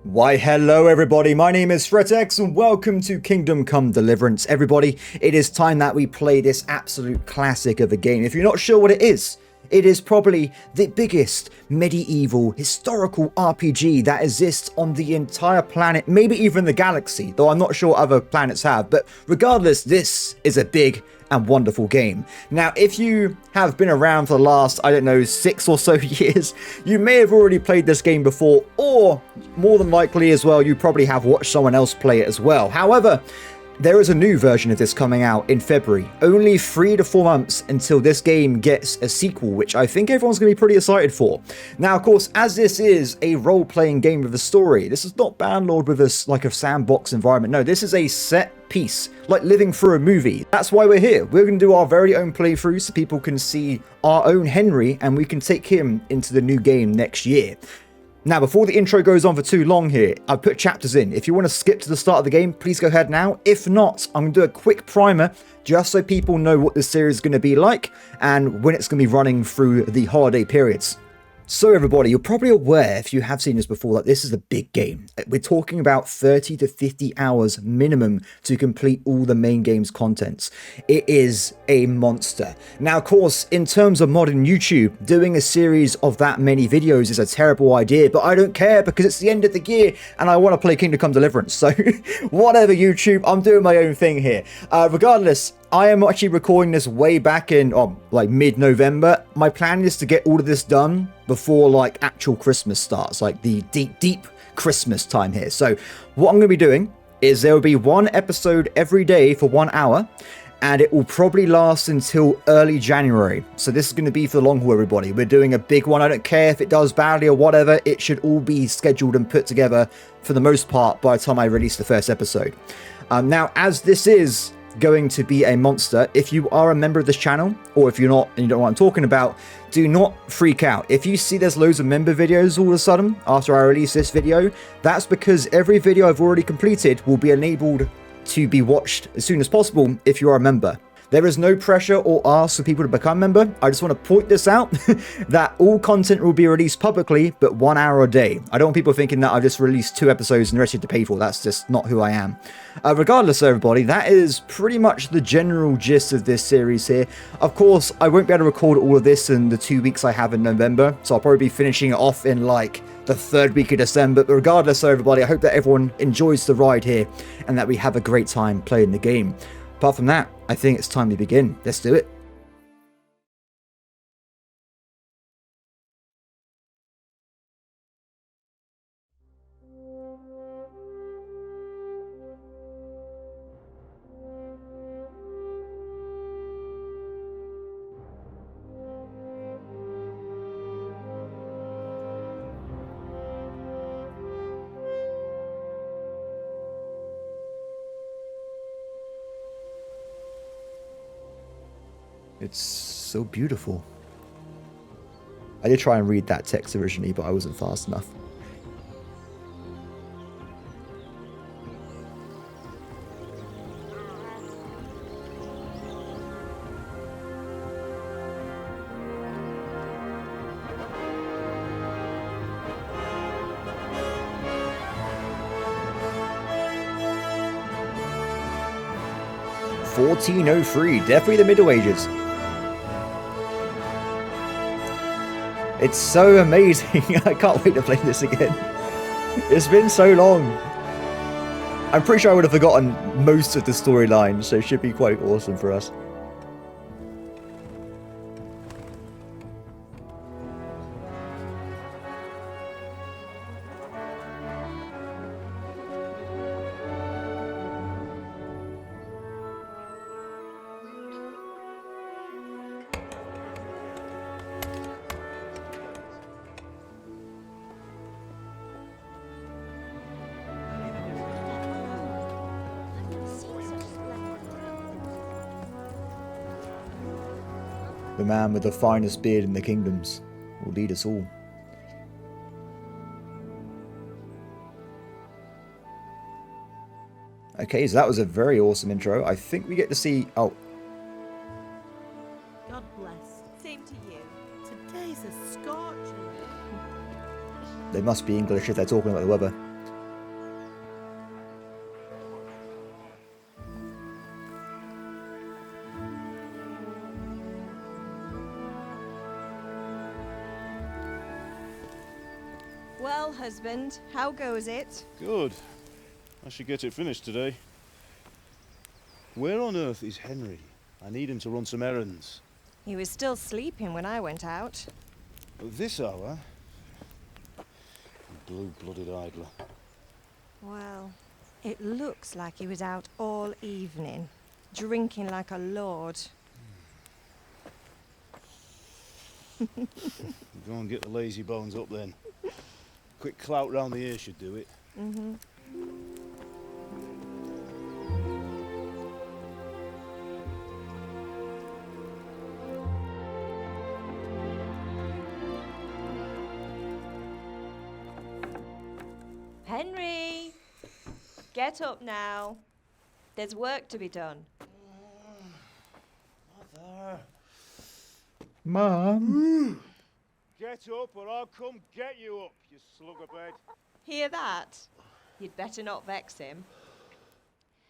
Why hello everybody, my name is Fretex and welcome to Kingdom Come Deliverance. Everybody, it is time that we play this absolute classic of a game. If you're not sure what it is probably the biggest medieval historical RPG that exists on the entire planet, maybe even the galaxy, though I'm not sure other planets have, but regardless, this is a big and wonderful game. Now, if you have been around for the last, I don't know, 6 or so years, you may have already played this game before, or more than likely as well, you probably have watched someone else play it as well. However, there is a new version of this coming out in February, only 3 to 4 months until this game gets a sequel, which I think everyone's going to be pretty excited for. Now, of course, as this is a role-playing game with a story, this is not Bannerlord with a, like a sandbox environment. No, this is a set piece, like living through a movie. That's why we're here. We're going to do our very own playthrough so people can see our own Henry and we can take him into the new game next year. Now, before the intro goes on for too long here, I've put chapters in. If you want to skip to the start of the game, please go ahead now. If not, I'm going to do a quick primer just so people know what this series is going to be like and when it's going to be running through the holiday periods. So everybody, you're probably aware, if you have seen this before, that this is a big game. We're talking about 30 to 50 hours minimum to complete all the main game's contents. It is a monster. Now, of course, in terms of modern YouTube, doing a series of that many videos is a terrible idea, but I don't care because it's the end of the year and I want to play Kingdom Come Deliverance. So whatever, YouTube, I'm doing my own thing here. Regardless, I am actually recording this way back in like mid-November. My plan is to get all of this done before like actual Christmas starts, like the deep Christmas time here. So what I'm going to be doing is there will be one episode every day for 1 hour, and it will probably last until early January. So this is going to be for the long haul, everybody. We're doing a big one. I don't care if it does badly or whatever. It should all be scheduled and put together for the most part by the time I release the first episode. Now, as this is going to be a monster, if you are a member of this channel, or if you're not and you don't know what I'm talking about, do not freak out. If you see there's loads of member videos all of a sudden after I release this video, that's because every video I've already completed will be enabled to be watched as soon as possible if you are a member. There is no pressure or ask for people to become a member. I just want to point this out that all content will be released publicly, but 1 hour a day. I don't want people thinking that I've just released 2 episodes and the rest you have to pay for. That's just not who I am. Regardless, everybody, that is pretty much the general gist of this series here. Of course, I won't be able to record all of this in the 2 weeks I have in November, so I'll probably be finishing it off in like the 3rd week of December. But regardless, everybody, I hope that everyone enjoys the ride here and that we have a great time playing the game. Apart from that, I think it's time to begin. Let's do it. It's so beautiful. I did try and read that text originally, but I wasn't fast enough. (1403), definitely the Middle Ages. It's so amazing. I can't wait to play this again. It's been so long. I'm pretty sure I would have forgotten most of the storyline, so it should be quite awesome for us. The man with the finest beard in the kingdoms will lead us all. Okay, so that was a very awesome intro. I think we get to see... Oh. God bless. Same to you. Today's a scorcher. They must be English if they're talking about the weather. husband. How goes it? Good. I should get it finished today. Where on earth is Henry? I need him to run some errands. He was still sleeping when I went out. At this hour? Blue-blooded idler. Well, it looks like he was out all evening, drinking like a lord. Go and get the lazy bones up then. Quick clout round the ear should do it. Mm-hmm. Henry! Get up now. There's work to be done. Mother! Mum. Get up or I'll come get you up, you slugabed. Hear that? You'd better not vex him.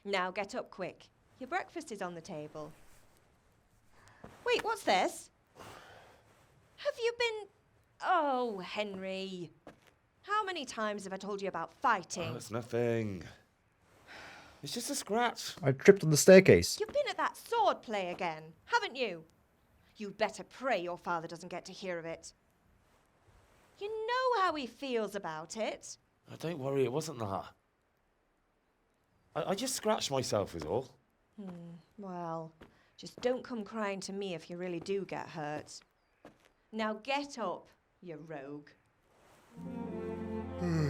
Now get up quick. Your breakfast is on the table. Wait, what's this? Have you been... Oh, Henry. How many times have I told you about fighting? Oh, it's nothing. It's just a scratch. I tripped on the staircase. You've been at that sword play again, haven't you? You'd better pray your father doesn't get to hear of it. You know how he feels about it. Oh, don't worry, it wasn't that. I just scratched myself is all. Well, just don't come crying to me if you really do get hurt. Now get up, you rogue. I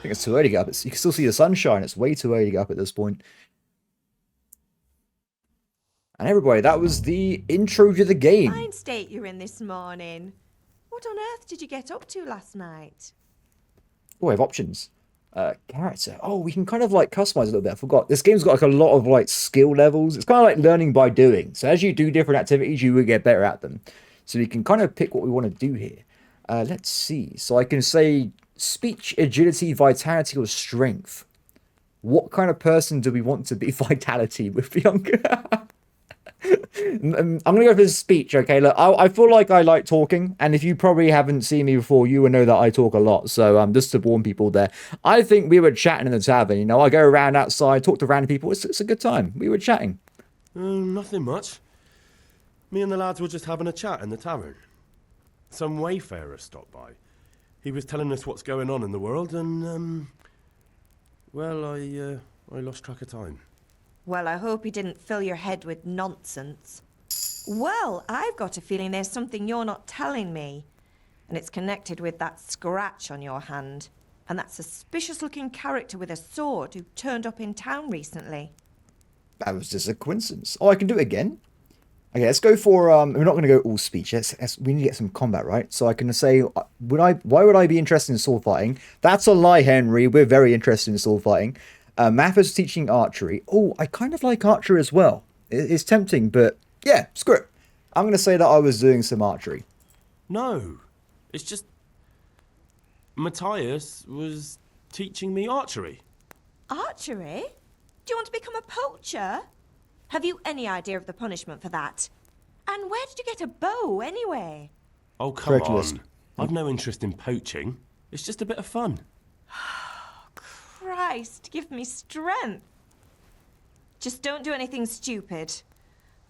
think it's too early to get up. You can still see the sunshine. It's way too early to get up at this point. And everybody, that was the intro to the game. Fine state you're in this morning. What on earth did you get up to last night? Oh, I have options. Character. Oh, we can kind of like customize a little bit. I forgot. This game's got like a lot of like skill levels. It's kind of like learning by doing. So as you do different activities, you will get better at them. So we can kind of pick what we want to do here. Let's see. So I can say speech, agility, vitality, or strength. What kind of person do we want to be vitality with Bianca? I'm gonna go for speech. Okay, look, I feel like I like talking, and if you probably haven't seen me before, you will know that I talk a lot. So just to warn people there, I think we were chatting in the tavern. You know, I go around outside, talk to random people. It's a good time. We were chatting. Nothing much. Me and the lads were just having a chat in the tavern. Some wayfarer stopped by. He was telling us what's going on in the world, and well, I lost track of time. Well, I hope he didn't fill your head with nonsense. Well, I've got a feeling there's something you're not telling me. And it's connected with that scratch on your hand. And that suspicious-looking character with a sword who turned up in town recently. That was just a coincidence. Oh, I can do it again? Okay, let's go for, we're not going to go all speech. We need to get some combat, right? So I can say, why would I be interested in sword fighting? That's a lie, Henry. We're very interested in sword fighting. Mathis teaching archery. Oh, I kind of like archery as well. It's tempting, but yeah, screw it. I'm going to say that I was doing some archery. No, it's just Matthias was teaching me archery. Archery? Do you want to become a poacher? Have you any idea of the punishment for that? And where did you get a bow, anyway? Oh, come Credulous. on. I've no interest in poaching. It's just a bit of fun. Christ, give me strength. Just don't do anything stupid.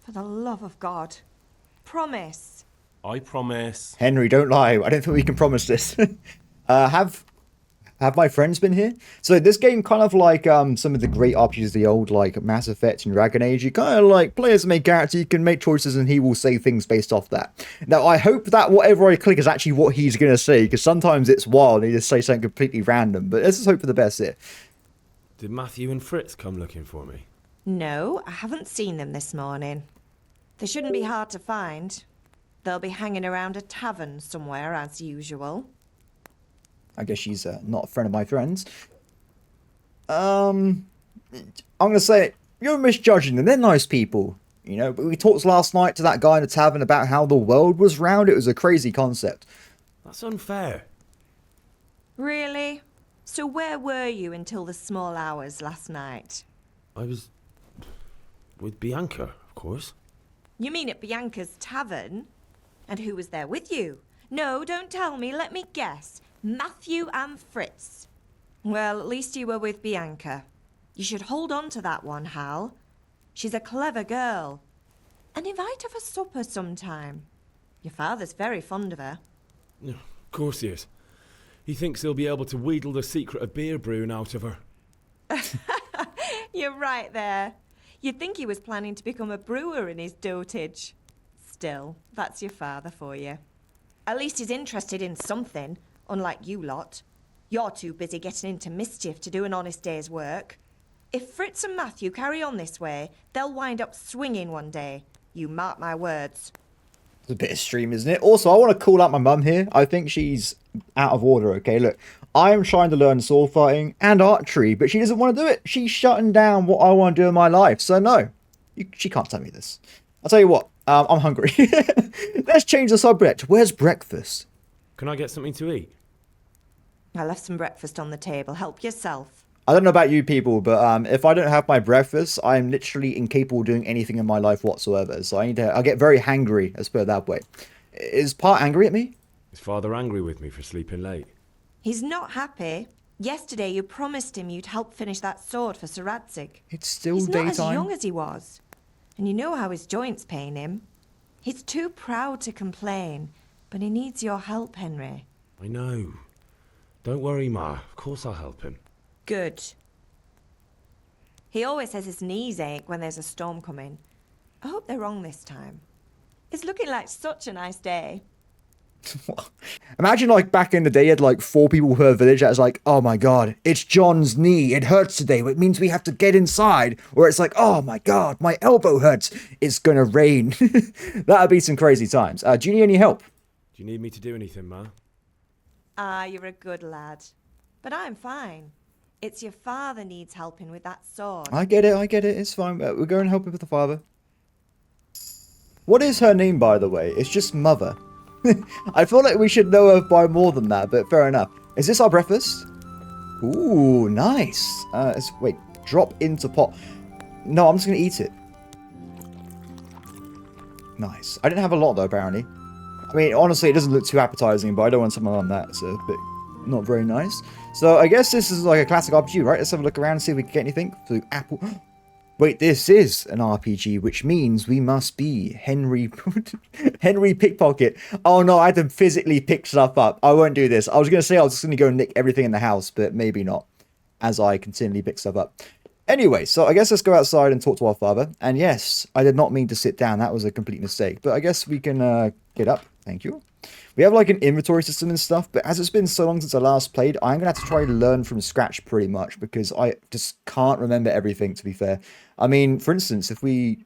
For the love of God. Promise. I promise. Henry, don't lie. I don't think we can promise this. Have my friends been here? So this game kind of like some of the great RPGs, the old like Mass Effect and Dragon Age. You kind of like play as a main character, you can make choices and he will say things based off that. Now I hope that whatever I click is actually what he's going to say, because sometimes it's wild and he just say something completely random. But let's just hope for the best here. Did Matthew and Fritz come looking for me? No, I haven't seen them this morning. They shouldn't be hard to find. They'll be hanging around a tavern somewhere as usual. I guess she's not a friend of my friends. I'm going to say it. You're misjudging them. They're nice people. You know, but we talked last night to that guy in the tavern about how the world was round. It was a crazy concept. That's unfair. Really? So where were you until the small hours last night? I was with Bianca, of course. You mean at Bianca's tavern? And who was there with you? No, don't tell me. Let me guess. Matthew and Fritz. Well, at least you were with Bianca. You should hold on to that one, Hal. She's a clever girl. And invite her for supper sometime. Your father's very fond of her. Of course he is. He thinks he'll be able to wheedle the secret of beer brewing out of her. You're right there. You'd think he was planning to become a brewer in his dotage. Still, that's your father for you. At least he's interested in something, unlike you lot. You're too busy getting into mischief to do an honest day's work. If Fritz and Matthew carry on this way, they'll wind up swinging one day. You mark my words. It's a bit extreme, isn't it? Also, I want to call out my mum here. I think she's out of order, okay? Look, I am trying to learn sword fighting and archery, but she doesn't want to do it. She's shutting down what I want to do in my life. So no, she can't tell me this. I'll tell you what, I'm hungry. Let's change the subject. Where's breakfast? Can I get something to eat? I left some breakfast on the table. Help yourself. I don't know about you people, but if I don't have my breakfast, I'm literally incapable of doing anything in my life whatsoever. So I get very hangry, let's put it that way. Is Pa angry at me? Is Father angry with me for sleeping late? He's not happy. Yesterday you promised him you'd help finish that sword for Sir Radzig. It's still He's daytime. not as young as he was. And you know how his joints pain him. He's too proud to complain, but he needs your help, Henry. I know. Don't worry, Ma. Of course I'll help him. Good. He always says his knees ache when there's a storm coming. I hope they're wrong this time. It's looking like such a nice day. Imagine like back in the day you had like 4 people per village that was like, oh my god, it's John's knee, it hurts today, it means we have to get inside. Or it's like, oh my god, my elbow hurts, it's gonna rain. That'd be some crazy times. Do you need any help? Do you need me to do anything, Ma? Ah, you're a good lad. But I'm fine. It's your father needs helping with that sword. I get it, it's fine. We'll go and help with the father. What is her name, by the way? It's just Mother. I feel like we should know her by more than that, but fair enough. Is this our breakfast? Ooh, nice. Wait, drop into pot. No, I'm just going to eat it. Nice. I didn't have a lot, though, apparently. I mean, honestly, it doesn't look too appetizing, but I don't want something on that. It's a bit not very nice. So, I guess this is like a classic RPG, right? Let's have a look around and see if we can get anything. So, apple... Wait, this is an RPG, which means we must be Henry Pickpocket. Oh no, I had to physically pick stuff up. I won't do this. I was going to say I was just going to go and nick everything in the house, but maybe not, as I continually pick stuff up. Anyway, so I guess let's go outside and talk to our father. And yes, I did not mean to sit down. That was a complete mistake. But I guess we can get up. Thank you. We have like an inventory system and stuff, but as it's been so long since I last played, I'm going to have to try to learn from scratch pretty much, because I just can't remember everything, to be fair. I mean, for instance, if we...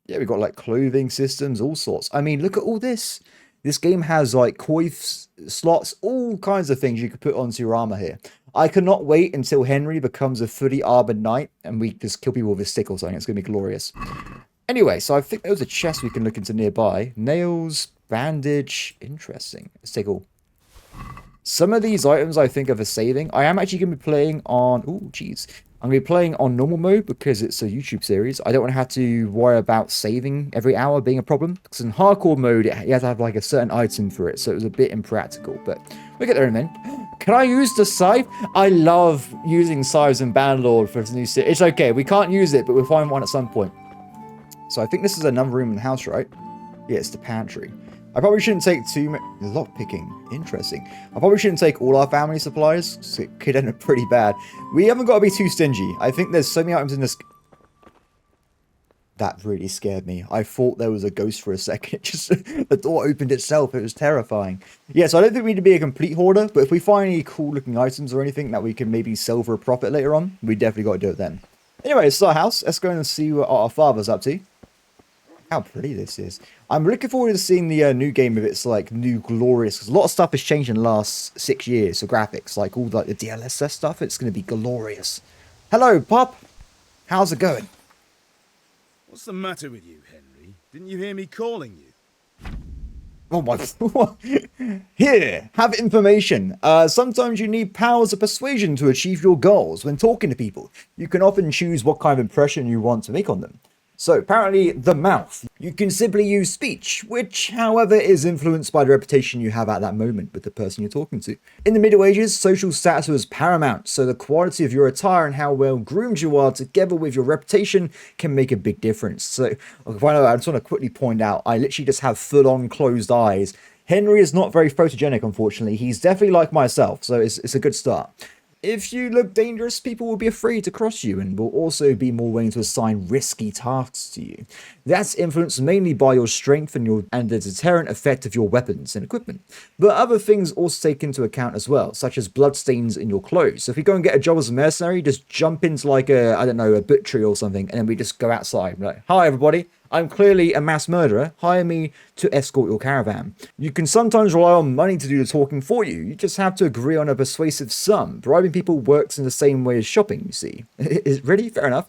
Yeah, we've got like clothing systems, all sorts. I mean, look at all this. This game has like coif slots, all kinds of things you could put onto your armor here. I cannot wait until Henry becomes a fully armored knight and we just kill people with a stick or something. It's going to be glorious. Anyway, so I think there was a chest we can look into nearby. Nails, bandage, interesting. Let's take all. Some of these items I think are for saving. I am actually going to be playing on... Oh, jeez. I'm going to be playing on normal mode because it's a YouTube series. I don't want to have to worry about saving every hour being a problem. Because in hardcore mode, you have to have like a certain item for it. So it was a bit impractical. But we'll get there in a minute. Can I use the scythe? I love using scythes in Bannerlord for this new series. It's okay. We can't use it, but we'll find one at some point. So I think this is another room in the house, right? Yeah, it's the pantry. I probably shouldn't take too many... Lockpicking. Interesting. I probably shouldn't take all our family supplies, so it could end up pretty bad. We haven't got to be too stingy. I think there's so many items in this... That really scared me. I thought there was a ghost for a second. It just... the door opened itself. It was terrifying. Yeah, so I don't think we need to be a complete hoarder, but if we find any cool-looking items or anything that we can maybe sell for a profit later on, we definitely got to do it then. Anyway, this is our house. Let's go and see what our father's up to. How pretty this is. I'm looking forward to seeing the new game of its like new glorious, because a lot of stuff has changed in the last 6 years. So graphics, like all like the DLSS stuff, it's going to be glorious. Hello, Pop. How's it going? What's the matter with you, Henry? Didn't you hear me calling you? Oh my... Here, have information. Sometimes you need powers of persuasion to achieve your goals. When talking to people, you can often choose what kind of impression you want to make on them. So apparently the mouth. You can simply use speech, which however is influenced by the reputation you have at that moment with the person you're talking to. In the Middle Ages, social status was paramount, so the quality of your attire and how well groomed you are together with your reputation can make a big difference. So by the way, I just want to quickly point out, I literally just have full-on closed eyes. Henry is not very photogenic, unfortunately. He's definitely like myself, so it's a good start. If you look dangerous, people will be afraid to cross you and will also be more willing to assign risky tasks to you. That's influenced mainly by your strength and the deterrent effect of your weapons and equipment. But other things also take into account as well, such as bloodstains in your clothes. So if you go and get a job as a mercenary, just jump into like a butchery or something, and then we just go outside. Like, hi everybody, I'm clearly a mass murderer. Hire me to escort your caravan. You can sometimes rely on money to do the talking for you. You just have to agree on a persuasive sum. Bribing people works in the same way as shopping, you see. Really? Fair enough.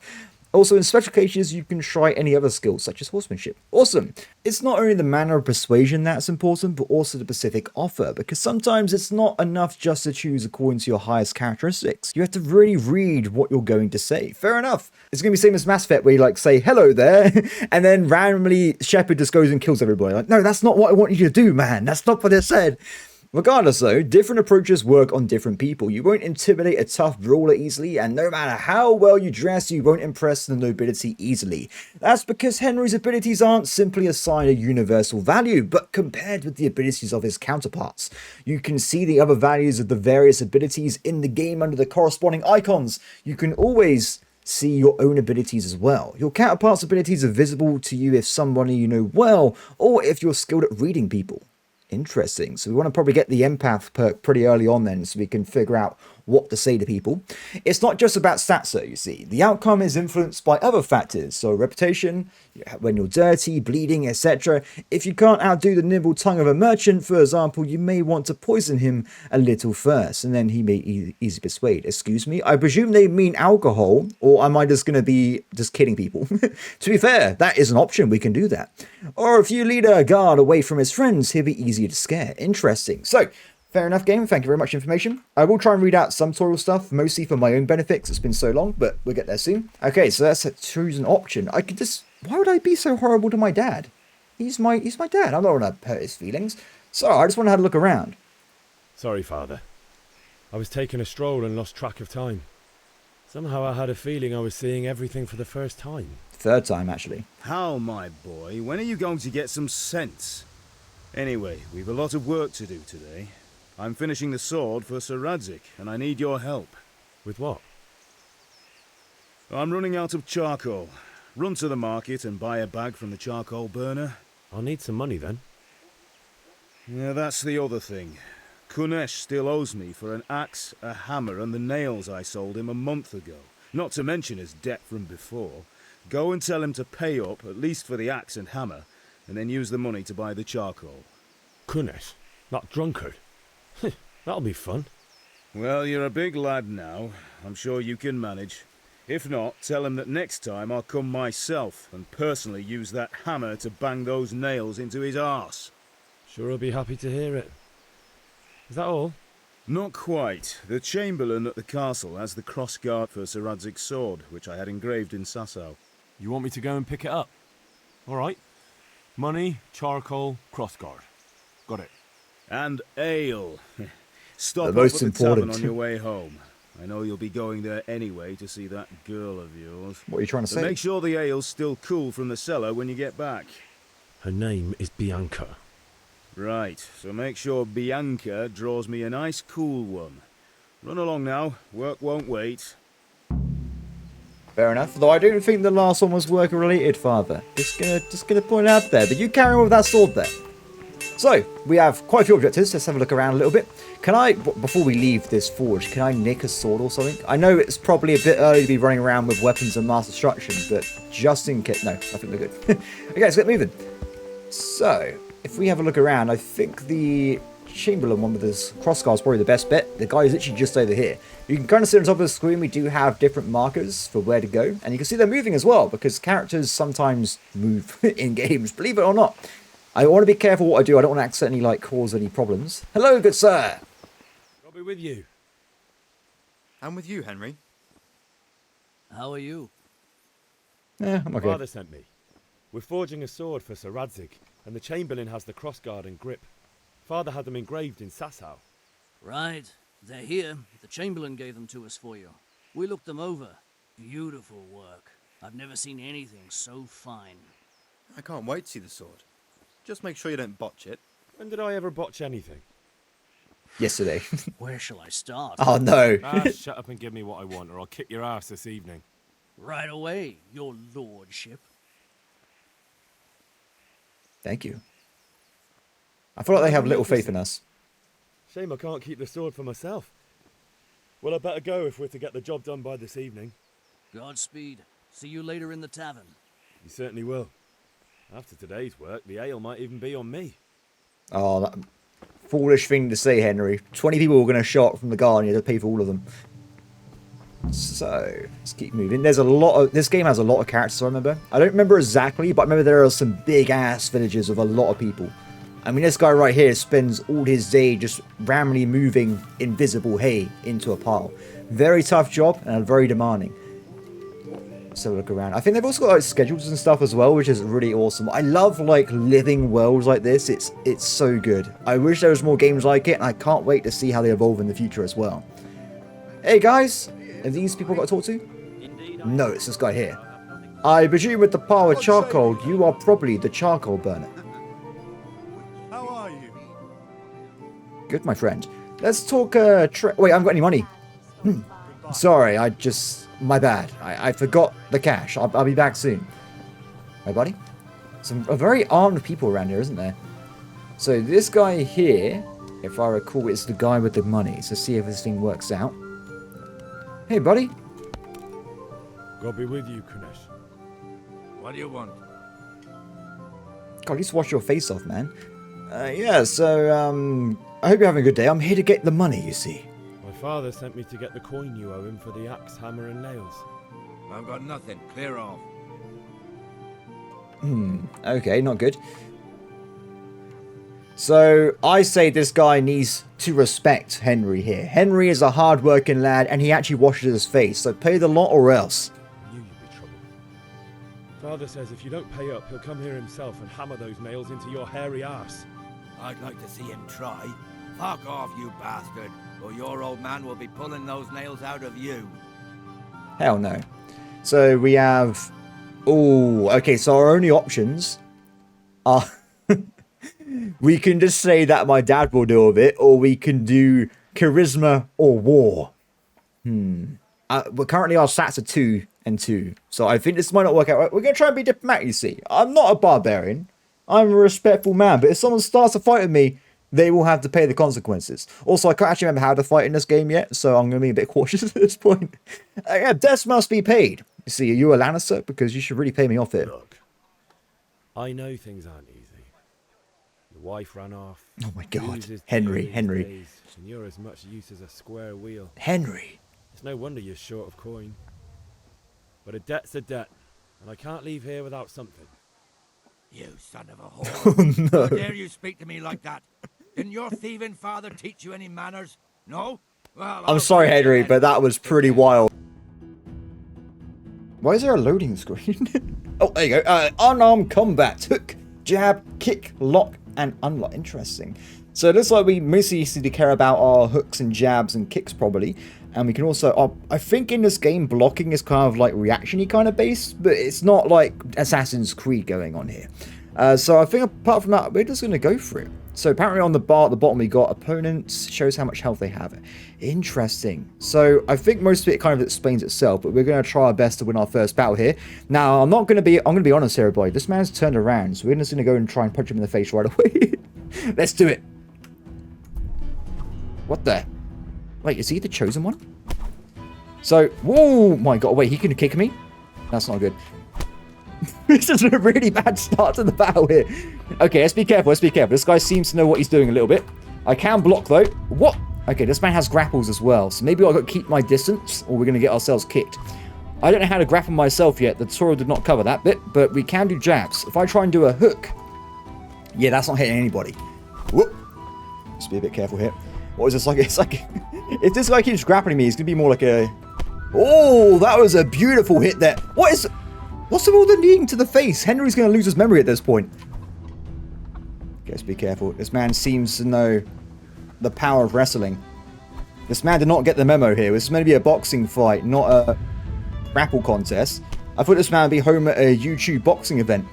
Also, in special cases, you can try any other skills, such as horsemanship. Awesome! It's not only the manner of persuasion that's important, but also the specific offer, because sometimes it's not enough just to choose according to your highest characteristics. You have to really read what you're going to say. Fair enough. It's going to be the same as Mass Effect, where you like say, hello there, and then randomly Shepard just goes and kills everybody. Like, no, that's not what I want you to do, man. That's not what I said. Regardless though, different approaches work on different people. You won't intimidate a tough brawler easily, and no matter how well you dress, you won't impress the nobility easily. That's because Henry's abilities aren't simply assigned a universal value, but compared with the abilities of his counterparts. You can see the other values of the various abilities in the game under the corresponding icons. You can always see your own abilities as well. Your counterparts' abilities are visible to you if somebody you know well, or if you're skilled at reading people. Interesting. So we want to probably get the empath perk pretty early on then, so we can figure out what to say to people. It's not just about stats though, you see. The outcome is influenced by other factors. So reputation, when you're dirty, bleeding, etc. If you can't outdo the nimble tongue of a merchant, for example, you may want to poison him a little first, and then he may easily persuade. Excuse me? I presume they mean alcohol, or am I just going to be just kidding people? To be fair, that is an option. We can do that. Or if you lead a guard away from his friends, he'll be easier to scare. Interesting. So, fair enough, game. Thank you very much for information. I will try and read out some tutorial stuff, mostly for my own benefits. It's been so long, but we'll get there soon. Okay, so that's a choose an option. I could just... Why would I be so horrible to my dad? He's my dad. I'm not going to hurt his feelings. Sorry, I just want to have a look around. Sorry, Father. I was taking a stroll and lost track of time. Somehow I had a feeling I was seeing everything for the first time. Third time, actually. How, my boy? When are you going to get some sense? Anyway, we've a lot of work to do today. I'm finishing the sword for Sir Radzig, and I need your help. With what? I'm running out of charcoal. Run to the market and buy a bag from the charcoal burner. I'll need some money then. Yeah, that's the other thing. Kunesh still owes me for an axe, a hammer, and the nails I sold him a month ago. Not to mention his debt from before. Go and tell him to pay up, at least for the axe and hammer, and then use the money to buy the charcoal. Kunesh? That drunkard? That'll be fun. Well, you're a big lad now. I'm sure you can manage. If not, tell him that next time I'll come myself and personally use that hammer to bang those nails into his arse. Sure, I'll be happy to hear it. Is that all? Not quite. The Chamberlain at the castle has the crossguard for Sir Radzig's sword, which I had engraved in Sasau. You want me to go and pick it up? All right. Money, charcoal, crossguard. Got it. And ale. Stop The off most at the tavern important. on your way home. I know you'll be going there anyway to see that girl of yours. What are you trying to So say? make sure the ale's still cool from the cellar when you get back. Her name is Bianca. Right, so make sure Bianca draws me a nice cool one. Run along now, work won't wait. Fair enough. Though I don't think the last one was work related, Father. Just gonna point it out there. But you carry on with that sword there. So, we have quite a few objectives. Let's have a look around a little bit. Can I, before we leave this forge, can I nick a sword or something? I know it's probably a bit early to be running around with weapons and mass destruction, but just in case... No, I think we're good. Okay, let's get moving. So, if we have a look around, I think the Chamberlain one with his crossguard is probably the best bet. The guy is literally just over here. You can kind of see on top of the screen, we do have different markers for where to go. And you can see they're moving as well, because characters sometimes move in games, believe it or not. I want to be careful what I do. I don't want to accidentally, like, cause any problems. Hello, good sir. I'll be with you. I'm with you, Henry. How are you? I'm okay. Father sent me. We're forging a sword for Sir Radzig, and the Chamberlain has the crossguard and grip. Father had them engraved in Sasau. Right. They're here. The Chamberlain gave them to us for you. We looked them over. Beautiful work. I've never seen anything so fine. I can't wait to see the sword. Just make sure you don't botch it. When did I ever botch anything? Yesterday. Where shall I start? Oh no. Shut up and give me what I want, or I'll kick your ass this evening. Right away, your lordship. Thank you. I feel like they have little faith in us. Shame I can't keep the sword for myself. Well, I better go if we're to get the job done by this evening. Godspeed. See you later in the tavern. You certainly will. After today's work, the ale might even be on me. Oh, that foolish thing to say, Henry. 20 people were going to show up from the garden. You had to pay for all of them. So, let's keep moving. There's a lot of... This game has a lot of characters, I remember. I don't remember exactly, but I remember there are some big-ass villages with a lot of people. I mean, this guy right here spends all his day just randomly moving invisible hay into a pile. Very tough job and very demanding. So look around. I think they've also got like schedules and stuff as well, which is really awesome. I love like living worlds like this. It's so good. I wish there was more games like it, and I can't wait to see how they evolve in the future as well. Hey guys, are these people I've got to talk to? No, it's this guy here. I presume with the power of charcoal, you are probably the charcoal burner. How are you? Good, my friend. Let's talk, wait, I haven't got any money. Sorry, my bad. I forgot the cash. I'll be back soon. Hey, buddy. Some very armed people around here, isn't there? So this guy here, if I recall, is the guy with the money. So see if this thing works out. Hey, buddy. God be with you, Kunesh. What do you want? God, at least wash your face off, man. Yeah, so, I hope you're having a good day. I'm here to get the money, you see. My father sent me to get the coin you owe him for the axe, hammer, and nails. I've got nothing. Clear off. Okay, not good. So, I say this guy needs to respect Henry here. Henry is a hard-working lad, and he actually washes his face, so pay the lot or else. I knew you'd be trouble. Father says if you don't pay up, he'll come here himself and hammer those nails into your hairy ass. I'd like to see him try. Fuck off, you bastard, or your old man will be pulling those nails out of you. Hell no. So, we have... Oh, okay, so our only options are... We can just say that my dad will deal with it, or we can do charisma or war. But currently our stats are 2 and 2, so I think this might not work out. We're going to try and be diplomatic, you see. I'm not a barbarian. I'm a respectful man, but if someone starts to fight with me, they will have to pay the consequences. Also, I can't actually remember how to fight in this game yet, so I'm going to be a bit cautious at this point. Yeah, debts must be paid. You see, are you a Lannister? Because you should really pay me off here. Look, I know things aren't easy. Your wife ran off. Oh my God, loses Henry. days, and you're as much use as a square wheel. Henry. It's no wonder you're short of coin. But a debt's a debt, and I can't leave here without something. You son of a whore. Oh no. How dare you speak to me like that? Didn't your thieving father teach you any manners? No? Well, I'm sorry, Henry, but that was pretty wild. Why is there a loading screen? Oh, there you go. Unarmed combat. Hook, jab, kick, lock, and unlock. Interesting. So it looks like we mostly need to care about our hooks and jabs and kicks probably. And we can also... I think in this game, blocking is kind of like reaction-y kind of based, but it's not like Assassin's Creed going on here. So I think apart from that, we're just going to go for it. So apparently on the bar at the bottom, we got opponents, shows how much health they have. Interesting. So I think most of it kind of explains itself, but we're going to try our best to win our first battle here. Now, I'm going to be honest here, everybody. This man's turned around, so we're just going to go and try and punch him in the face right away. Let's do it. What the? Wait, is he the chosen one? So, whoa, my God, wait, he can kick me? That's not good. This is a really bad start to the battle here. Okay, let's be careful, let's be careful. This guy seems to know what he's doing a little bit. I can block, though. What? Okay, this man has grapples as well, so maybe I've got to keep my distance, or we're going to get ourselves kicked. I don't know how to grapple myself yet. The tutorial did not cover that bit, but we can do jabs. If I try and do a hook... Yeah, that's not hitting anybody. Whoop. Let's be a bit careful here. What is this like? It's like... If this guy keeps grappling me, it's going to be more like a... Oh, that was a beautiful hit there. What is... What's with all the kneeing to the face? Henry's going to lose his memory at this point. Guys, be careful. This man seems to know the power of wrestling. This man did not get the memo here. This is meant to be a boxing fight, not a grapple contest. I thought this man would be home at a YouTube boxing event.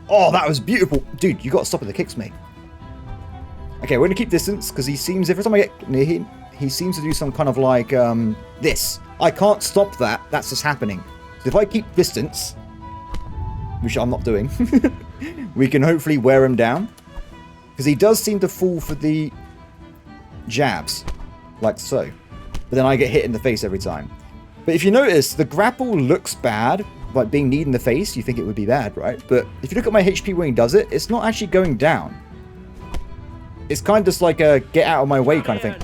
Oh, that was beautiful. Dude, you got to stop at the kicks, mate. Okay, we're going to keep distance because he seems, every time I get near him, he seems to do some kind of like this. I can't stop that. That's just happening. So if I keep distance, which I'm not doing, we can hopefully wear him down. Because he does seem to fall for the jabs, like so. But then I get hit in the face every time. But if you notice, the grapple looks bad, like being kneed in the face. You think it would be bad, right? But if you look at my HP when he does it, it's not actually going down. It's kind of just like a get out of my way kind of thing.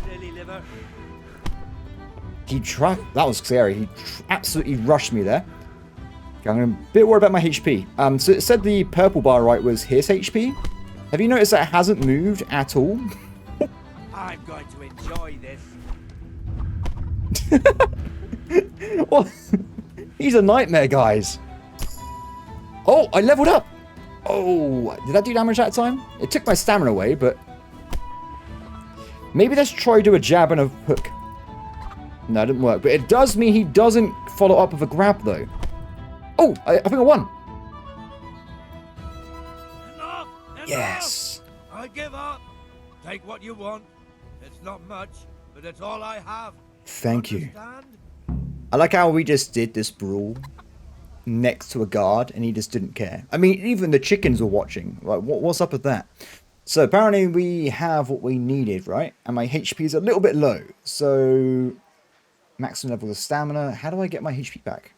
That was scary. He absolutely rushed me there. Okay, I'm a bit worried about my HP. So it said the purple bar right was his HP. Have you noticed that it hasn't moved at all? I'm going to enjoy this. Well, he's a nightmare, guys. Oh, I leveled up. Oh, did that do damage that time? It took my stamina away, but maybe let's try do a jab and a hook. No, it didn't work. But it does mean he doesn't follow up with a grab, though. Oh, I think I won. Enough! Yes. I give up. Take what you want. It's not much, but it's all I have. Thank you. Understand? I like how we just did this brawl next to a guard, and he just didn't care. I mean, even the chickens were watching. Like, what's up with that? So apparently we have what we needed, right? And my HP is a little bit low. So maximum level of stamina. How do I get my HP back?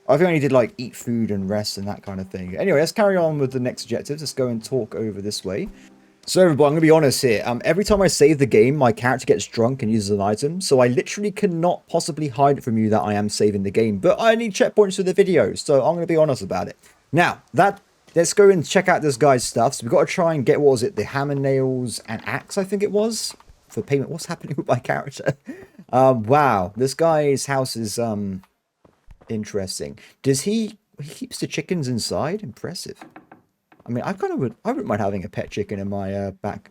I think I only did like eat food and rest and that kind of thing. Anyway, let's carry on with the next objectives. Let's go and talk over this way. So everybody, I'm going to be honest here. Every time I save the game, my character gets drunk and uses an item. So I literally cannot possibly hide it from you that I am saving the game. But I need checkpoints for the video. So I'm going to be honest about it. Now, let's go and check out this guy's stuff. So we've got to try and get, what was it? The hammer, nails, and axe, I think it was. For payment. What's happening with my character? Wow. This guy's house is interesting. Does he keeps the chickens inside? Impressive. I mean, I wouldn't mind having a pet chicken in my back.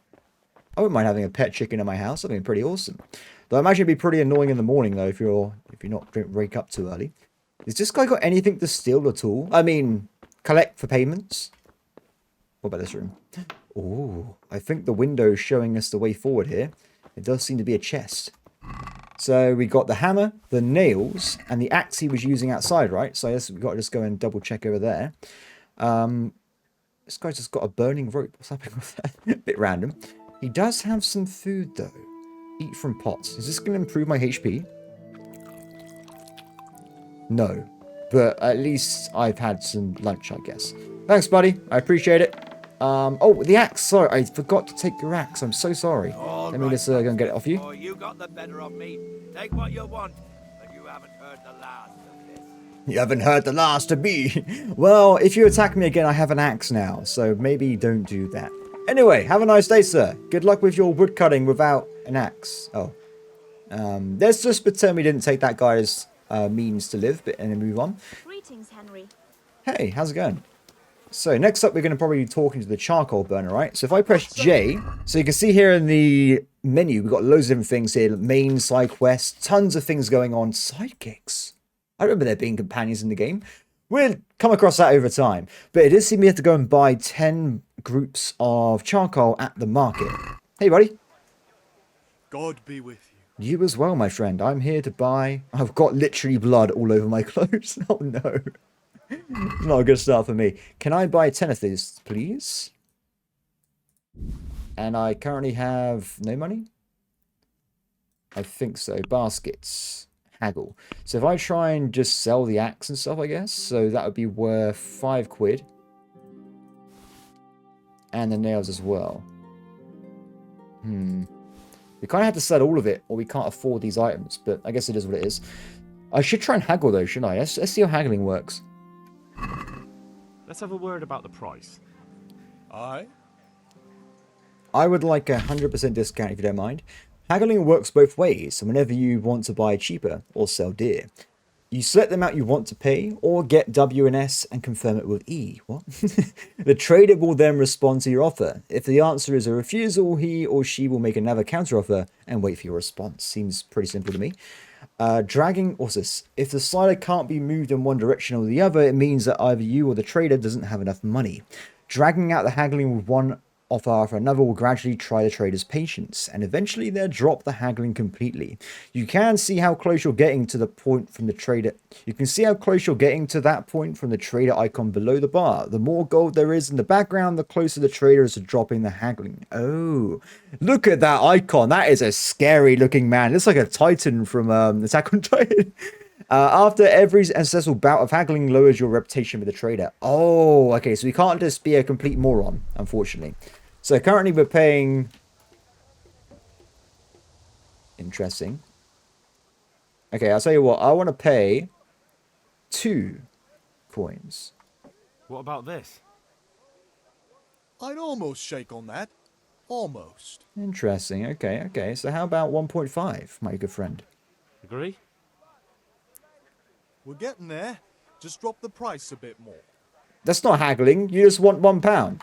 I wouldn't mind having a pet chicken in my house. I mean, pretty awesome. Though I imagine it'd be pretty annoying in the morning though if you're not wake up too early. Has this guy got anything to steal at all? I mean, collect for payments. What about this room? Oh, I think the window is showing us the way forward here. It does seem to be a chest. So we got the hammer, the nails, and the axe he was using outside, right? So I guess we've got to just go and double check over there. This guy's just got a burning rope. What's happening with that? A bit random. He does have some food, though. Eat from pots. Is this going to improve my HP? No. But at least I've had some lunch, I guess. Thanks, buddy. I appreciate it. Oh, the axe. Sorry, I forgot to take your axe. I'm so sorry. Let me just go and get it off you. Oh, you got the better of me. Take what you want, but you haven't heard the last of this. You haven't heard the last of me. Well, if you attack me again, I have an axe now, so maybe don't do that. Anyway, have a nice day, sir. Good luck with your wood cutting without an axe. Oh. Let's just pretend we didn't take that guy's means to live, and then move on. Greetings, Henry. Hey, how's it going? So, next up, we're going to probably be talking to the charcoal burner, right? So if I press J, so you can see here in the menu, we've got loads of different things here. Main, side quests, tons of things going on. Sidekicks. I remember there being companions in the game. We'll come across that over time. But it does seem we have to go and buy 10 groups of charcoal at the market. Hey, buddy. God be with you. You as well, my friend. I'm here to buy... I've got literally blood all over my clothes. Oh, no. It's not a good start for me. Can I buy 10 of these, please? And I currently have no money? I think so. Baskets. Haggle. So if I try and just sell the axe and stuff, I guess. So that would be worth 5 quid. And the nails as well. We kind of have to sell all of it, or we can't afford these items. But I guess it is what it is. I should try and haggle though, shouldn't I? Let's see how haggling works. Let's have a word about the price. Aye? I would like 100% discount if you don't mind. Haggling works both ways, so whenever you want to buy cheaper or sell dear. You select the amount you want to pay, or get W and S and confirm it with E. What? The trader will then respond to your offer. If the answer is a refusal, he or she will make another counteroffer and wait for your response. Seems pretty simple to me. Dragging, what's this? If the slider can't be moved in one direction or the other, it means that either you or the trader doesn't have enough money. Dragging out the haggling with one offer after another will gradually try the trader's patience, and eventually they'll drop the haggling completely. You can see how close you're getting to the point from the trader. You can see how close you're getting to that point from the trader icon below the bar. The more gold there is in the background, the closer the trader is to dropping the haggling. Oh, look at that icon. That is a scary looking man. It's like a Titan from Attack on Titan. After every successful bout of haggling lowers your reputation with the trader. Oh, okay, so we can't just be a complete moron, unfortunately. So currently we're paying... Interesting. Okay, I'll tell you what. I want to pay 2 coins. What about this? I'd almost shake on that. Almost. Interesting. Okay, okay. So how about 1.5, my good friend? Agree? We're getting there. Just drop the price a bit more. That's not haggling. You just want £1.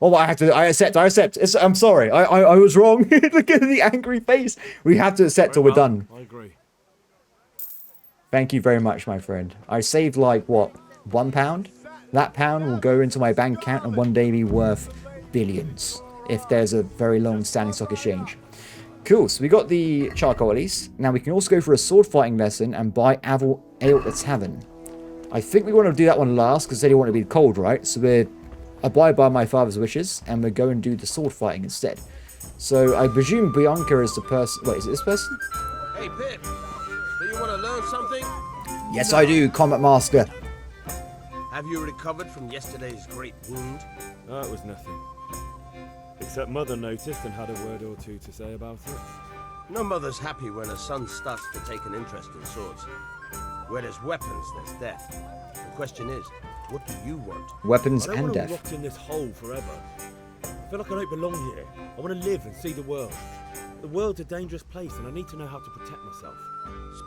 Oh, I accept. I'm sorry. I was wrong. Look at the angry face. We have to accept or we're done. I agree. Thank you very much, my friend. I saved like, what, £1? That pound will go into my bank account and one day be worth billions. If there's a very long standing stock exchange. Cool, so we got the charcoal at least. Now we can also go for a sword fighting lesson and buy ale at the tavern. I think we want to do that one last because they don't want to be cold, right? So we're abide by my father's wishes and we'll go and do the sword fighting instead. So I presume Bianca is the person. Wait, is it this person? Hey, Pip. Do you want to learn something? Yes, I do, Combat Master. Have you recovered from yesterday's great wound? No, it was nothing. Except Mother noticed and had a word or two to say about it. No mother's happy when her son starts to take an interest in swords. Where there's weapons, there's death. The question is, what do you want? Weapons I don't and want to death. rot in this hole forever. I feel like I don't belong here. I want to live and see the world. The world's a dangerous place and I need to know how to protect myself.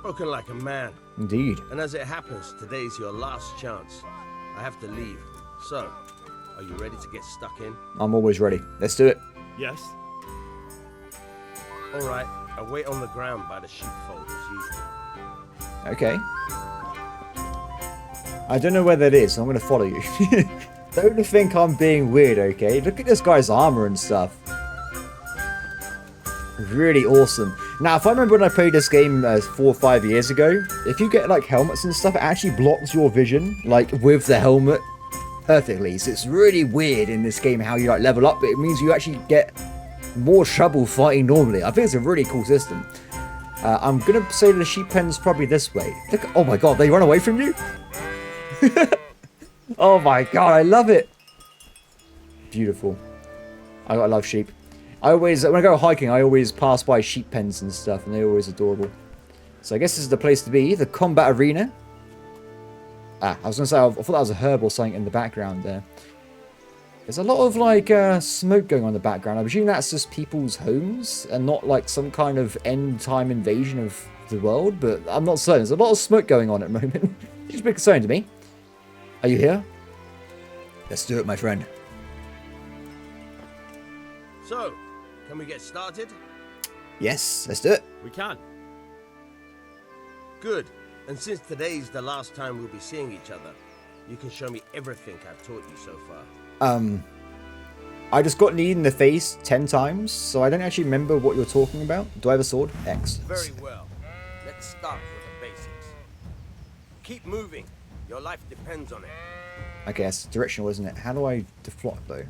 Spoken like a man. Indeed. And as it happens, today's your last chance. I have to leave. So, are you ready to get stuck in? I'm always ready. Let's do it. Yes? Alright, I'll wait on the ground by the sheepfold as usual. Okay. I don't know where that is, so I'm going to follow you. Don't think I'm being weird, okay? Look at this guy's armor and stuff. Really awesome. Now, if I remember when I played this game 4 or 5 years ago, if you get like helmets and stuff, it actually blocks your vision, like with the helmet perfectly. So it's really weird in this game how you like level up, but it means you actually get more trouble fighting normally. I think it's a really cool system. I'm going to say the sheep pen's probably this way. Look, oh my god, they run away from you? Oh my god, I love it. Beautiful. I love sheep. When I go hiking, I always pass by sheep pens and stuff, and they're always adorable. So I guess this is the place to be, the combat arena. I was going to say, I thought that was a herb or something in the background there. There's a lot of, like, smoke going on in the background. I presume that's just people's homes, and not, like, some kind of end-time invasion of the world, but I'm not certain. There's a lot of smoke going on at the moment. It's a bit concerning to me. Are you here? Let's do it, my friend. So, can we get started? Yes, let's do it. We can. Good. And since today's the last time we'll be seeing each other, you can show me everything I've taught you so far. I just got kneed in the face 10 times, so I don't actually remember what you're talking about. Do I have a sword? X. Very well. Let's start with the basics. Keep moving. Your life depends on it. Okay, that's directional, isn't it? How do I deflect, though?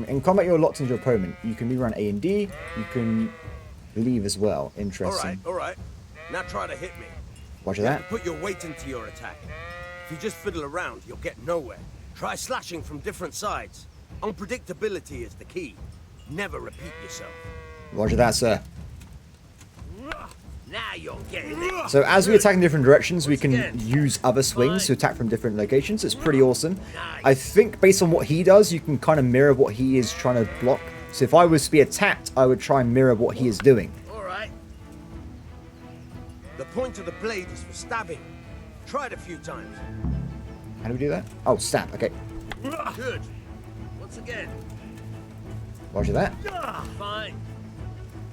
In combat, you're locked into your opponent. You can move around A and D. You can leave as well. Interesting. All right. Now try to hit me. Roger You have that. to put your weight into your attack. If you just fiddle around, you'll get nowhere. Try slashing from different sides. Unpredictability is the key. Never repeat yourself. Roger that, sir. Now you're getting it. So as we attack in different directions, we can use other swings to attack from different locations. It's pretty awesome. I think based on what he does, you can kind of mirror what he is trying to block. So if I was to be attacked, I would try and mirror what he is doing. All right. point of the blade is for stabbing. Try it a few times. How do we do that? Oh, stab. Okay. Good. Once again. Roger that. Fine.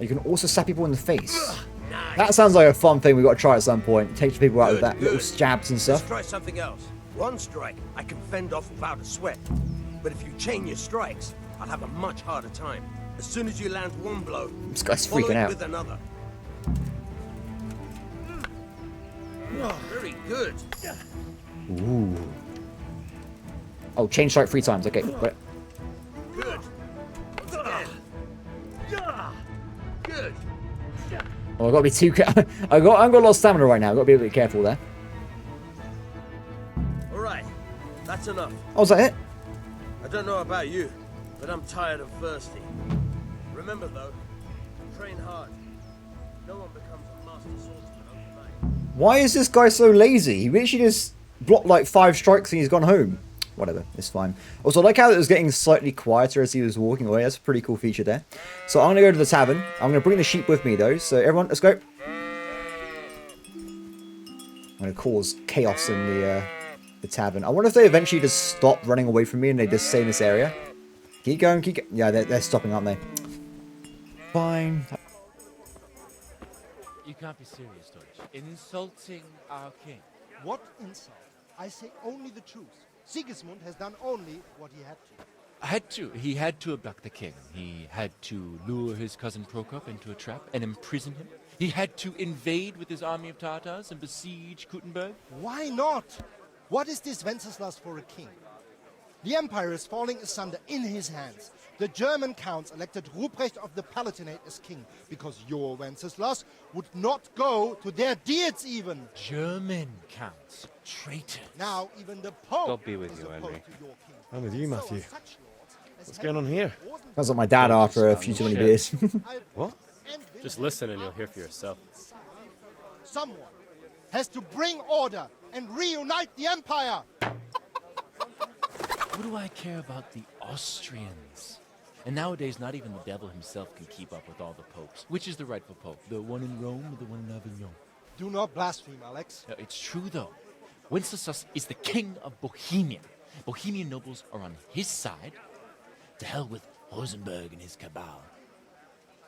You can also stab people in the face. Nice. That sounds like a fun thing we've got to try at some point. Take people out with Good, that. Little good. stabs and Let's stuff. try something else. One strike, I can fend off without a sweat. But if you chain your strikes, I'll have a much harder time. As soon as you land one blow, This guy's follow freaking it out. with another. Very good. Ooh. Oh, chain strike 3 times. Okay. Got it. Good. Once again. Good. Oh, I've got to be too careful. I've got a lot of stamina right now. I've got to be a bit careful there. All right. That's enough. Oh, is that it? I don't know about you, but I'm tired and thirsty. Remember though, train hard. No one becomes a master swordsman overnight. Why is this guy so lazy? He literally just blocked like 5 strikes and he's gone home. Whatever, it's fine. Also, I like how it was getting slightly quieter as he was walking away. That's a pretty cool feature there. So I'm going to go to the tavern. I'm going to bring the sheep with me though. So everyone, let's go. I'm going to cause chaos in the tavern. I wonder if they eventually just stop running away from me and they just stay in this area. Keep going, keep going. Yeah, they're stopping, aren't they? Fine. You can't be serious, Deutsch. Insulting our king. What insult? I say only the truth. Sigismund has done only what he had to. He had to abduct the king. He had to lure his cousin Prokop into a trap and imprison him. He had to invade with his army of Tatars and besiege Kuttenberg. Why not? What is this Wenceslas for a king? The empire is falling asunder in his hands. The German counts elected Ruprecht of the Palatinate as king because your Wenceslas would not go to their deeds even. German counts. Traitors. Now even the Pope God be with is you, opposed Henry. to your king. I'm with you, So Matthew. are such lords as What's going on here? Sounds like my dad after a few too many beers. What? Just listen and you'll hear for yourself. Someone has to bring order and reunite the empire. What do I care about the Austrians? And nowadays, not even the devil himself can keep up with all the popes. Which is the rightful pope? The one in Rome or the one in Avignon? Do not blaspheme, Alex. No, it's true, though. Wenceslas is the king of Bohemia. Bohemian nobles are on his side. To hell with Rosenberg and his cabal.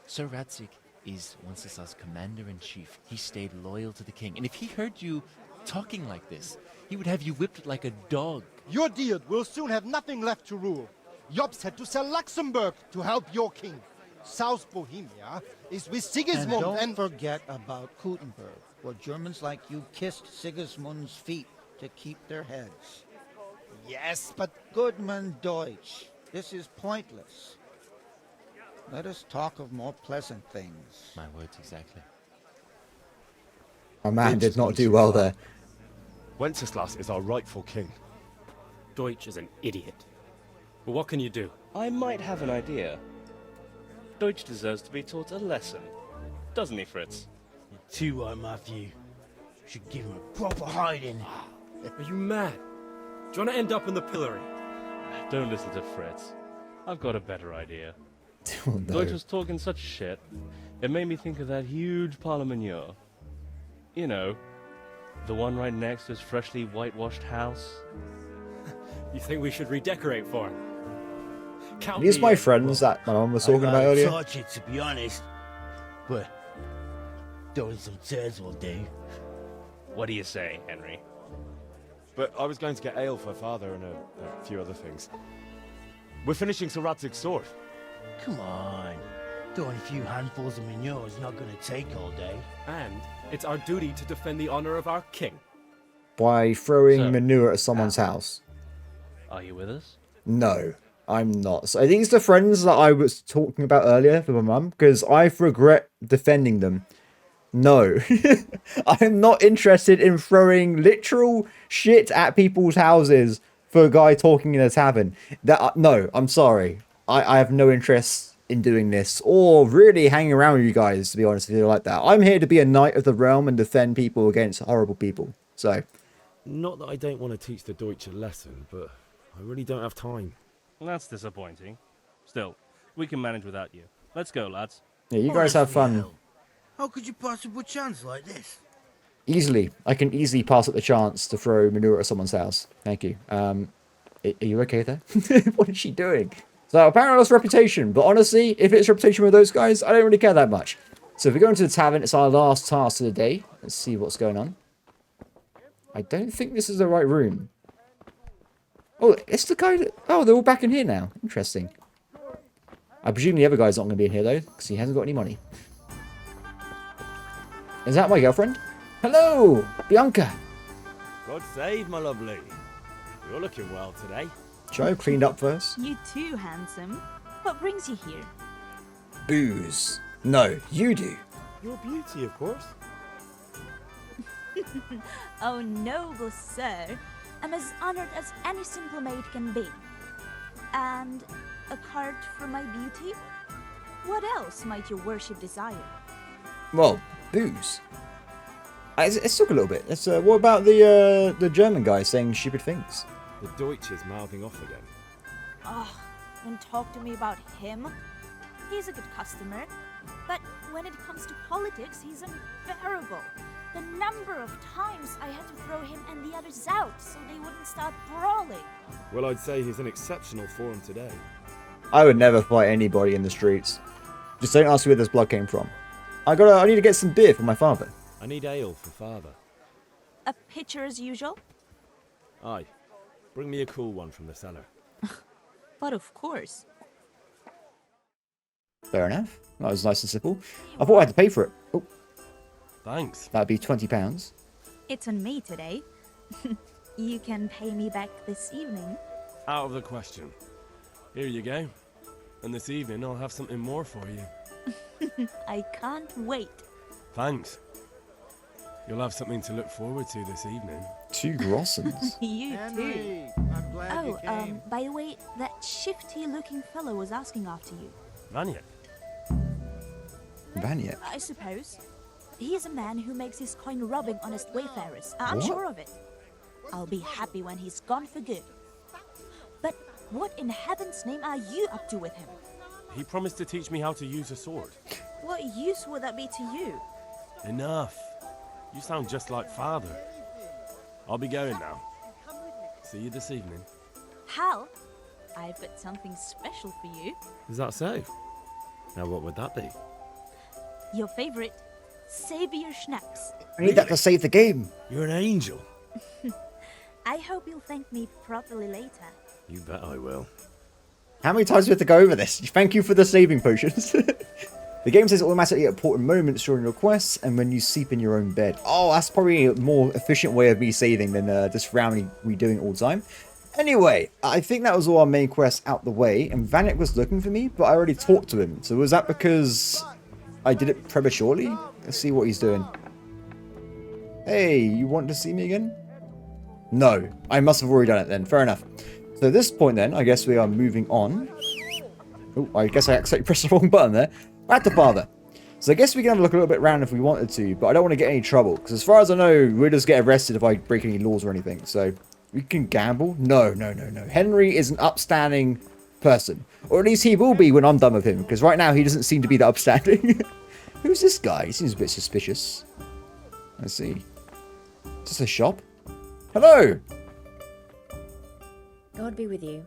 Sir Radzig is Wenceslas' commander-in-chief. He stayed loyal to the king. And if he heard you talking like this, he would have you whipped like a dog. Your Diet will soon have nothing left to rule. Jobst had to sell Luxembourg to help your king. South Bohemia is with Sigismund And don't forget about Kuttenberg, where Germans like you kissed Sigismund's feet to keep their heads. Yes, but... Goodman Deutsch, this is pointless. Let us talk of more pleasant things. My words exactly. My man did not do well there. Wenceslas is our rightful king. Deutsch is an idiot. But what can you do? I might have an idea. Deutsch deserves to be taught a lesson. Doesn't he, Fritz? You're too right, Matthew. Should give him a proper hiding. Are you mad? Do you want to end up in the pillory? Don't listen to Fritz. I've got a better idea. Oh, no. Deutsch was talking such shit. It made me think of that huge parliament. You know, the one right next to his freshly whitewashed house. You think we should redecorate for him? Count These me my in. friends that my mum was talking about I'd earlier. touch it, to be honest. But throwing some tears will do. What do you say, Henry? But I was going to get ale for father and a few other things. We're finishing Sir Radzig's sword. Come on. Throwing a few handfuls of manure is not going to take all day. And it's our duty to defend the honor of our king. By throwing So, manure at someone's house. Are you with us? No, I'm not. So these are the friends that I was talking about earlier for my mum, because I regret defending them. No, I'm not interested in throwing literal shit at people's houses for a guy talking in a tavern. No, I'm sorry. I have no interest in doing this, or really hanging around with you guys, to be honest with you, like that. I'm here to be a knight of the realm and defend people against horrible people. So, Not that I don't want to teach the Deutsch a lesson, but I really don't have time. That's disappointing. Still, we can manage without you. Let's go, lads. yeah, you guys have fun. How could you possibly chance like this? Easily. I can easily pass up the chance to throw manure at someone's house. Thank you. Are you okay there? What is she doing? So apparently lost reputation, but honestly, if it's reputation with those guys, I don't really care that much. So if we go into the tavern, it's our last task of the day. Let's see what's going on. I don't think this is the right room. Oh, it's the guy that... Oh, they're all back in here now. Interesting. I presume the other guy's not going to be in here, though, because he hasn't got any money. Is that my girlfriend? Hello, Bianca. God save, my lovely. You're looking well today. Joe cleaned up first. You too, handsome. What brings you here? Booze. No, you do. Your beauty, of course. Oh, noble sir. I'm as honored as any simple maid can be. And apart from my beauty, what else might your worship desire? Well, booze. Let's talk a little bit. What about the German guy saying stupid things? The Deutsch is mouthing off again. Oh, don't talk to me about him. He's a good customer. But when it comes to politics, he's unbearable. The number of times I had to throw him and the others out so they wouldn't start brawling. Well, I'd say he's in exceptional form today. I would never fight anybody in the streets. Just don't ask me where this blood came from. I need to get some beer for my father. I need ale for father. A pitcher as usual? Aye. Bring me a cool one from the cellar. But of course. Fair enough. That was nice and simple. I thought I had to pay for it. Oh. Thanks. That'd be £20. It's on me today. You can pay me back this evening. Out of the question. Here you go. And this evening I'll have something more for you. I can't wait. Thanks. You'll have something to look forward to this evening. 2 grossens. You Henry, too. I'm glad you came. By the way, that shifty-looking fellow was asking after you. Vanya. Vanya? I suppose. He is a man who makes his coin robbing honest wayfarers. I'm What? sure of it. I'll be happy when he's gone for good. But what in heaven's name are you up to with him? He promised to teach me how to use a sword. What use would that be to you? Enough. You sound just like father. I'll be going now. See you this evening. Hal, I've got something special for you. Is that so? Now what would that be? Your favorite, Savior Schnapps. I need that to save the game. You're an angel. I hope you'll thank me properly later. You bet I will. How many times do we have to go over this? Thank you for the saving potions. The game says automatically at important moments during your quests and when you sleep in your own bed. Oh, that's probably a more efficient way of me saving than just randomly redoing it all the time. Anyway, I think that was all our main quests out the way, and Vanek was looking for me, but I already talked to him. So was that because I did it prematurely? Let's see what he's doing. Hey, you want to see me again? No, I must have already done it then. Fair enough. So at this point then, I guess we are moving on. Oh, I guess I accidentally pressed the wrong button there. Back to father. So I guess we can have a look a little bit around if we wanted to, but I don't want to get any trouble, because as far as I know, we'll just get arrested if I break any laws or anything. So we can gamble? No. Henry is an upstanding person. Or at least he will be when I'm done with him, because right now he doesn't seem to be that upstanding. Who's this guy? He seems a bit suspicious. Let's see. Is this a shop? Hello! God be with you.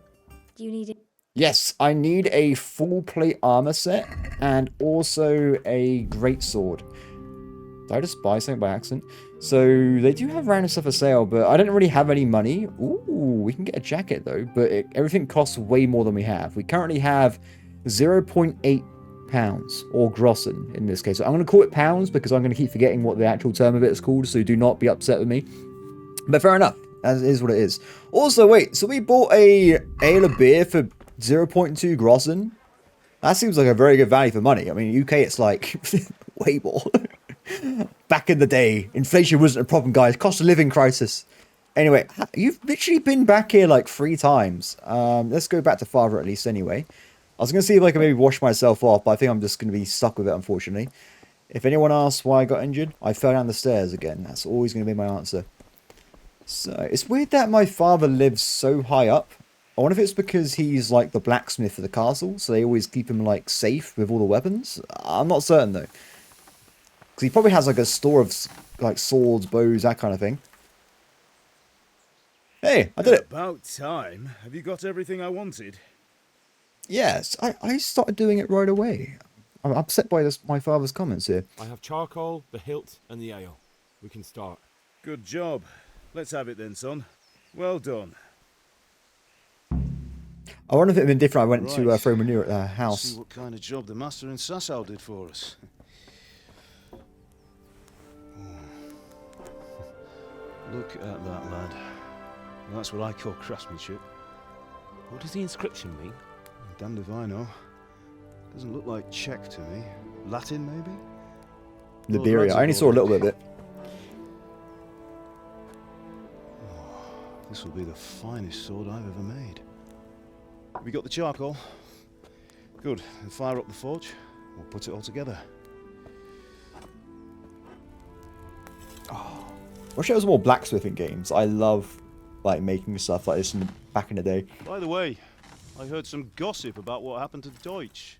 Do you need it? Yes, I need a full plate armor set and also a greatsword. Did I just buy something by accident? So they do have random stuff for sale, but I don't really have any money. Ooh, we can get a jacket though, but everything costs way more than we have. We currently have 0.8 pounds, or grossen in this case. So I'm going to call it pounds because I'm going to keep forgetting what the actual term of it is called, so do not be upset with me. But fair enough, as is what it is. Also, wait, so we bought a ale of beer for 0.2 grossen? That seems like a very good value for money. I mean, UK it's like way more. Back in the day, inflation wasn't a problem, guys. Cost of living crisis. Anyway, you've literally been back here like 3 times. Let's go back to father at least anyway. I was going to see if I can maybe wash myself off, but I think I'm just going to be stuck with it, unfortunately. If anyone asks why I got injured, I fell down the stairs again. That's always going to be my answer. So, it's weird that my father lives so high up. I wonder if it's because he's like the blacksmith for the castle, so they always keep him like safe with all the weapons. I'm not certain though. Because he probably has like a store of like swords, bows, that kind of thing. Hey, I did it. About time. Have you got everything I wanted? Yes, I started doing it right away. I'm upset by my father's comments here. I have charcoal, the hilt, and the ale. We can start. Good job. Let's have it then, son. Well done. I wonder if it had been different. I went Right. to throw manure at the Let's house. see what kind of job the master in Sasau did for us. Look at that, lad. That's what I call craftsmanship. What does the inscription mean? Damned if I know. Doesn't look like Czech to me. Latin, maybe? Liberia. I only saw a little bit of it. This will be the finest sword I've ever made. Have you got the charcoal? Good. Then fire up the forge. We'll put it all together. Wish there was more blacksmithing games. I love like making stuff like this back in the day. By the way, I heard some gossip about what happened to Deutsch.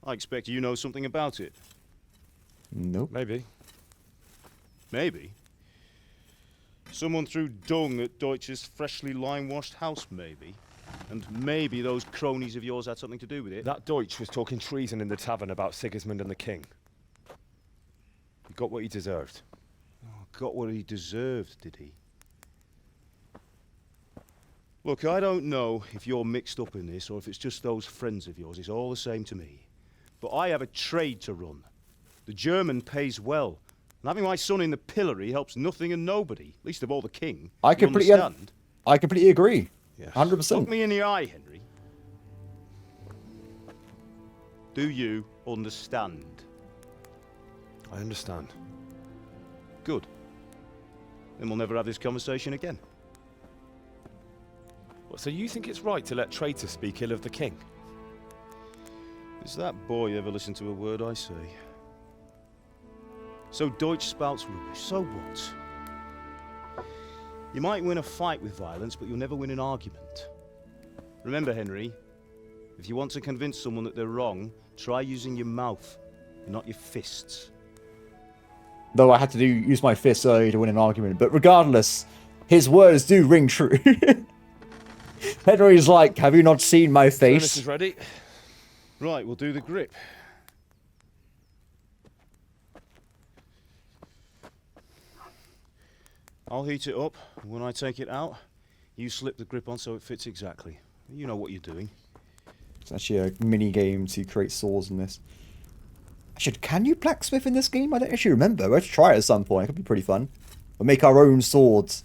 I expect you know something about it. Nope. Maybe. Maybe? Someone threw dung at Deutsch's freshly lime-washed house, maybe? And maybe those cronies of yours had something to do with it? That Deutsch was talking treason in the tavern about Sigismund and the king. He got what he deserved. Got what he deserved, did he? Look, I don't know if you're mixed up in this or if it's just those friends of yours. It's all the same to me. But I have a trade to run. The German pays well. And having my son in the pillory helps nothing and nobody, least of all the king. I You completely understand? I completely agree. Yes. 100%. Look me in the eye, Henry. Do you understand? I understand. Good. Then we'll never have this conversation again. What, so you think it's right to let traitors speak ill of the king? Does that boy ever listen to a word I say? So Deutsch spouts rubbish, so what? You might win a fight with violence, but you'll never win an argument. Remember, Henry, if you want to convince someone that they're wrong, try using your mouth, not your fists. Though I had to use my fists earlier to win an argument. But regardless, his words do ring true. Henry's like, have you not seen my face? Furnace is ready. Right, we'll do the grip. I'll heat it up, and when I take it out, you slip the grip on so it fits exactly. You know what you're doing. It's actually a mini game to create swords in this. Can you blacksmith in this game? I don't actually remember. Let's try it at some point. It could be pretty fun. We'll make our own swords.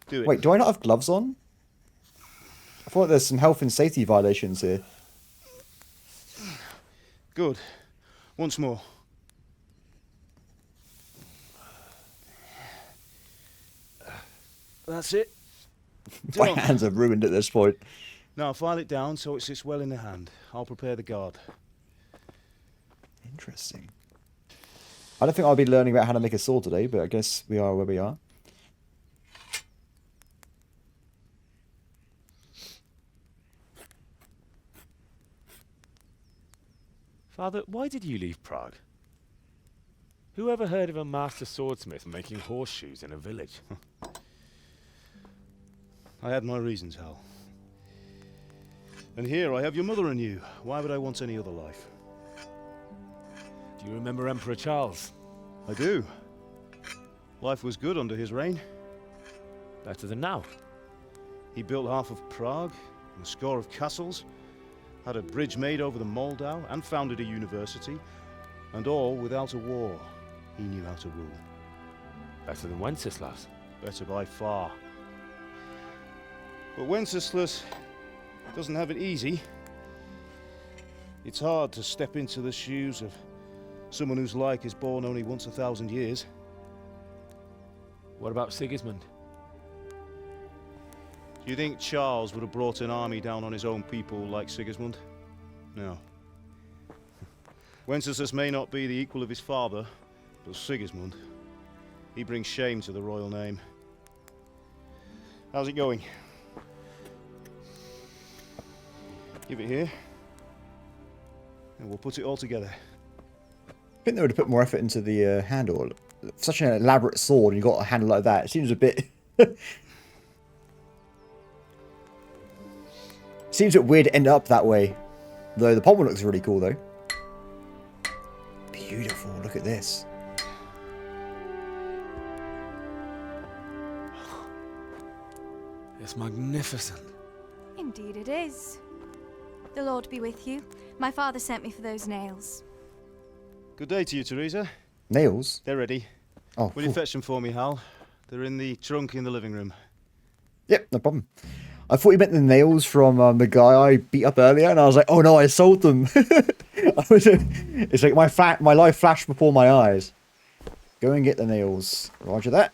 Do it. Wait, do I not have gloves on? I thought there's some health and safety violations here. Good. Once more. That's it. My Done. hands are ruined at this point. Now file it down so it sits well in the hand. I'll prepare the guard. Interesting. I don't think I'll be learning about how to make a sword today, but I guess we are where we are. Father, why did you leave Prague? Who ever heard of a master swordsmith making horseshoes in a village? I had my reasons, Hal. And here I have your mother and you. Why would I want any other life? Do you remember Emperor Charles? I do. Life was good under his reign. Better than now. He built half of Prague, and a score of castles, had a bridge made over the Moldau, and founded a university, and all without a war. He knew how to rule. Better than Wenceslas. Better by far. But Wenceslas doesn't have it easy. It's hard to step into the shoes of someone whose like is born only once 1,000 years. What about Sigismund? Do you think Charles would have brought an army down on his own people like Sigismund? No. Wenceslas may not be the equal of his father, but Sigismund, he brings shame to the royal name. How's it going? Give it here, and we'll put it all together. think they would have put more effort into the handle. Such an elaborate sword, and you got a handle like that. It seems a bit. Seems a bit weird to end up that way. Though the pommel looks really cool, though. Beautiful. Look at this. It's magnificent. Indeed it is. The Lord be with you. My father sent me for those nails. Good day to you, Teresa. Nails? They're ready. Oh, Will you fetch them for me, Hal? They're in the trunk in the living room. Yep, no problem. I thought you meant the nails from the guy I beat up earlier, and I was like, oh no, I sold them. It's like my life flashed before my eyes. Go and get the nails. Roger that.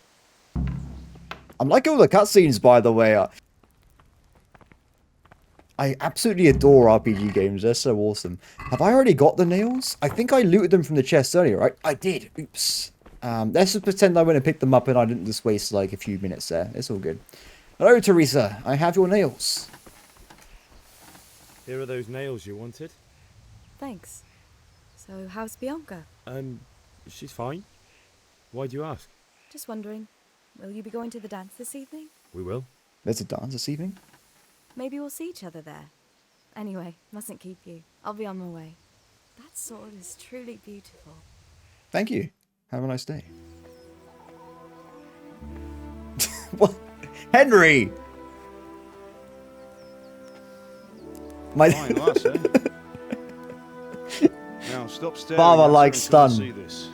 I'm liking all the cutscenes, by the way. I absolutely adore RPG games. They're so awesome. Have I already got the nails? I think I looted them from the chest earlier, right? I did. Oops. Let's just pretend I went and picked them up and I didn't just waste like a few minutes there. It's all good. Hello, Teresa. I have your nails. Here are those nails you wanted. Thanks. So, how's Bianca? She's fine. Why do you ask? Just wondering, will you be going to the dance this evening? We will. There's a dance this evening? Maybe we'll see each other there. Anyway, mustn't keep you. I'll be on my way. That sword is truly beautiful. Thank you. Have a nice day. What? Henry! My Fine lass, eh? Now stop staring. Father at her like until you stun. see this.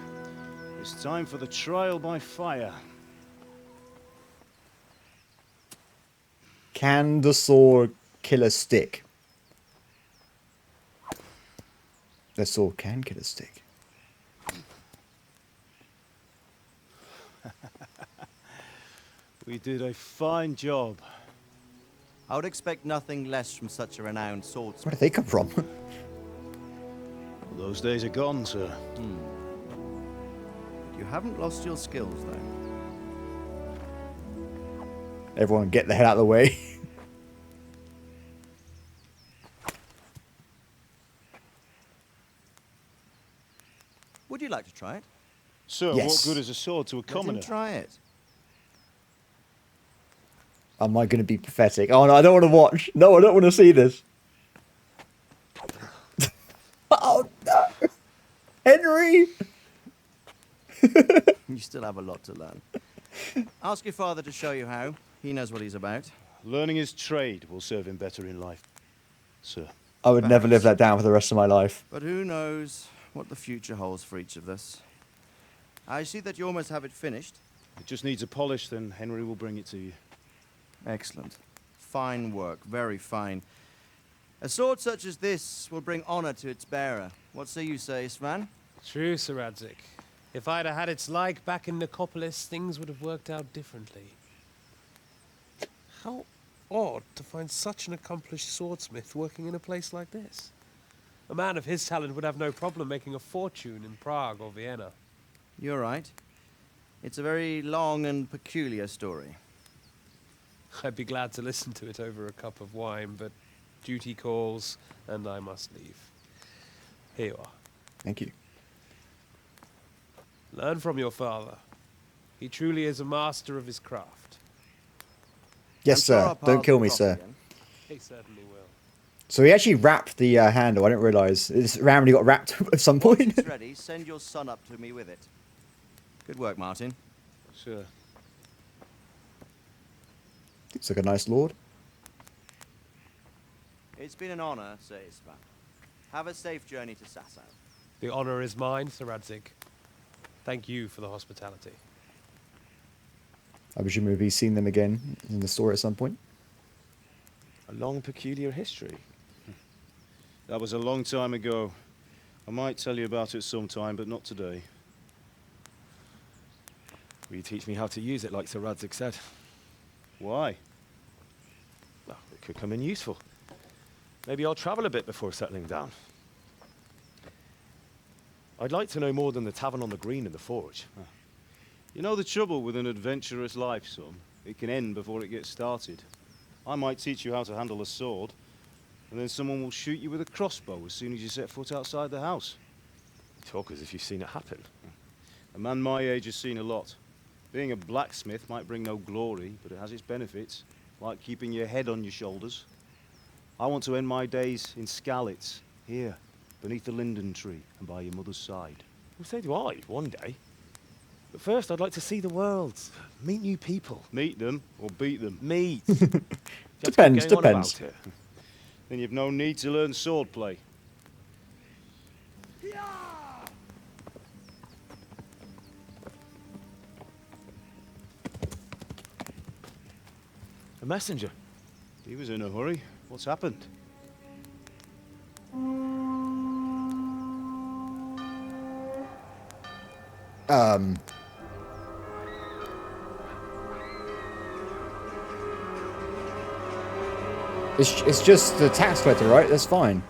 It's time for the trial by fire. Can the sword kill a stick? The sword can kill a stick. We did a fine job. I would expect nothing less from such a renowned swordsman. Where did they come from? Those days are gone, sir. You haven't lost your skills, though. Everyone get the hell out of the way. Would you like to try it? Sir, Yes. what good is a sword to a Let commoner? him try it. Am I going to be pathetic? Oh no, I don't want to watch. No, I don't want to see this. Oh no! Henry! You still have a lot to learn. Ask your father to show you how. He knows what he's about. Learning his trade will serve him better in life, sir. I would never live that down for the rest of my life. But who knows what the future holds for each of us. I see that you almost have it finished. It just needs a polish, then Henry will bring it to you. Excellent. Fine work, very fine. A sword such as this will bring honor to its bearer. What say you, Svan? True, Sir Radzik. If I'd have had its like back in Nicopolis, things would have worked out differently. How odd to find such an accomplished swordsmith working in a place like this. A man of his talent would have no problem making a fortune in Prague or Vienna. You're right. It's a very long and peculiar story. I'd be glad to listen to it over a cup of wine, but duty calls, and I must leave. Here you are. Thank you. Learn from your father. He truly is a master of his craft. Yes, sir. Don't kill me, sir. He certainly will. So he actually wrapped the handle. I didn't realise. It's randomly got wrapped at some point. It's ready. Send your son up to me with it. Good work, Martin. Sure. Looks like a nice lord. It's been an honor, Sir Isvan. Have a safe journey to Sasau. The honor is mine, Sir Radzik. Thank you for the hospitality. I presume we'll be seeing them again in the store at some point. A long, peculiar history. That was a long time ago. I might tell you about it sometime, but not today. Will you teach me how to use it like Sir Radzik said? Why? Well, it could come in useful. Maybe I'll travel a bit before settling down. I'd like to know more than the tavern on the green and the forge. You know the trouble with an adventurous life, son? It can end before it gets started. I might teach you how to handle a sword, and then someone will shoot you with a crossbow as soon as you set foot outside the house. talk as if you've seen it happen. A man my age has seen a lot. Being a blacksmith might bring no glory, but it has its benefits, like keeping your head on your shoulders. I want to end my days in Skalitz, here, beneath the linden tree and by your mother's side. Well, so do I, one day. But first, I'd like to see the world, meet new people. Meet them or beat them? Meet. Depends. Then you've no need to learn swordplay. A messenger. He was in a hurry. What's happened? It's just the tax collector, right? That's fine.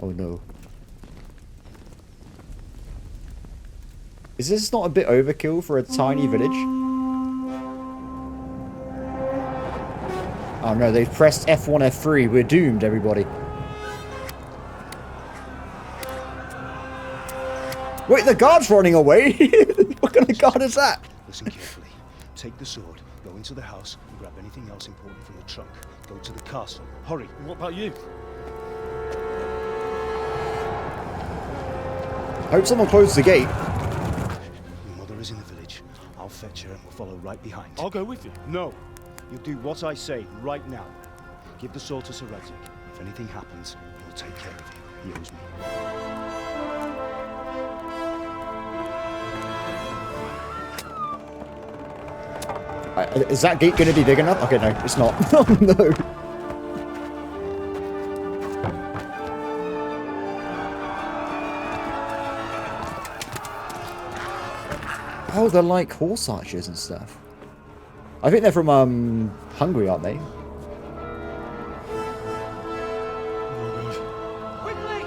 Oh no. Is this not a bit overkill for a tiny village? Oh no, they've pressed F1, F3. We're doomed, everybody. Wait, the guard's running away! What kind of guard is that? Listen carefully. Take the sword, go into the house, and grab anything else important from the trunk. Go to the castle. Hurry. What about you? Hope someone closes the gate. Your mother is in the village. I'll fetch her and we'll follow right behind. I'll go with you. No. You'll do what I say right now. Give the sword to Sir Radzik. If anything happens, he'll take care of you. He owes me. Is that gate going to be big enough? Okay, no, it's not. Oh no. Oh, they're like horse archers and stuff. I think they're from Hungary, aren't they? Quickly!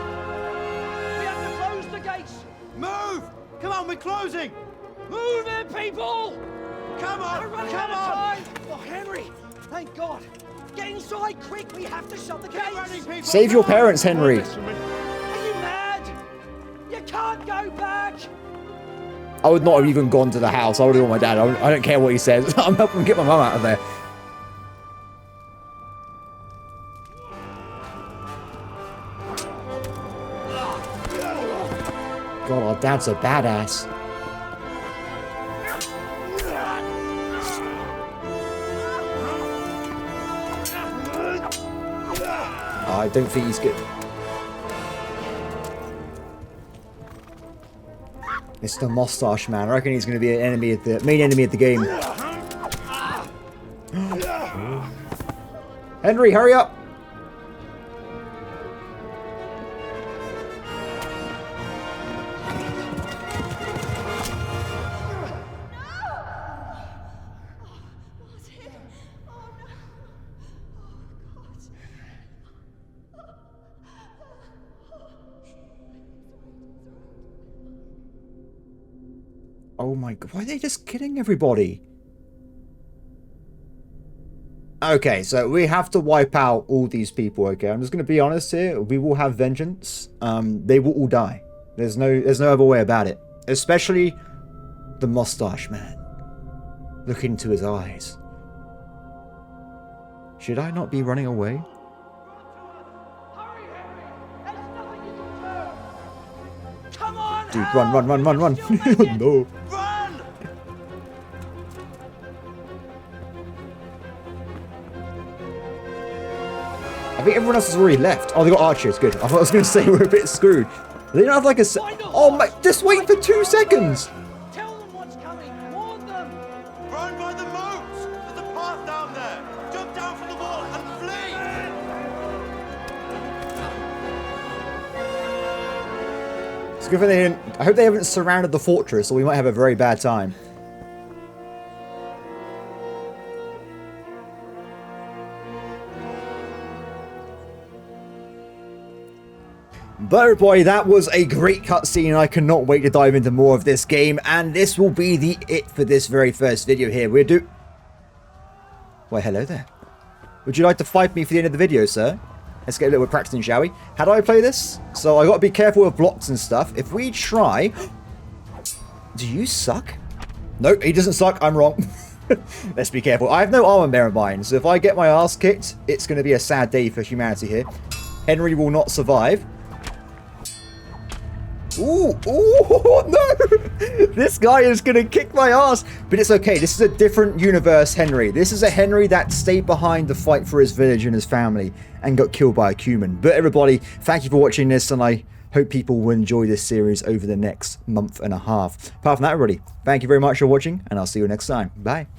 We have to close the gates! Move! Come on, we're closing! Move it, people! Come on! Come on! Oh, Henry! Thank God! Get inside, quick! We have to shut the gates! Save your parents, Henry! Are you mad? You can't go back! I would not have even gone to the house. I would have gone with my dad. I don't care what he says. I'm helping get my mum out of there. God, our dad's a badass. I don't think he's good. It's the mustache man. I reckon he's going to be an enemy at the main enemy of the game. Henry, hurry up! Oh my god, why are they just killing everybody? Okay, so we have to wipe out all these people, okay? I'm just going to be honest here. We will have vengeance. They will all die. There's no other way about it. Especially the mustache man. Look into his eyes. Should I not be running away? Dude, run, run, run, run, run. No. I think everyone else has already left. Oh, they got archers. Good. I thought I was going to say we're a bit screwed. They don't have like a... Oh my... Just wait for 2 seconds. Tell them what's coming. Warn them. Run by the moats. There's a path down there. Jump down from the wall and flee. It's good for they didn't... I hope they haven't surrounded the fortress, or we might have a very bad time. But everybody, that was a great cutscene. I cannot wait to dive into more of this game, and this will be it for this very first video here. Why, hello there. Would you like to fight me for the end of the video, sir? Let's get a little bit practicing, shall we? How do I play this? So I got to be careful with blocks and stuff. If we try... Do you suck? Nope, he doesn't suck. I'm wrong. Let's be careful. I have no armor, bear in mind. So if I get my ass kicked, it's going to be a sad day for humanity here. Henry will not survive. Ooh, no! This guy is gonna kick my ass. But it's okay, this is a different universe Henry. This is a Henry that stayed behind to fight for his village and his family and got killed by a human. But everybody, thank you for watching this, and I hope people will enjoy this series over the next month and a half. Apart from that, everybody, thank you very much for watching, and I'll see you next time. Bye.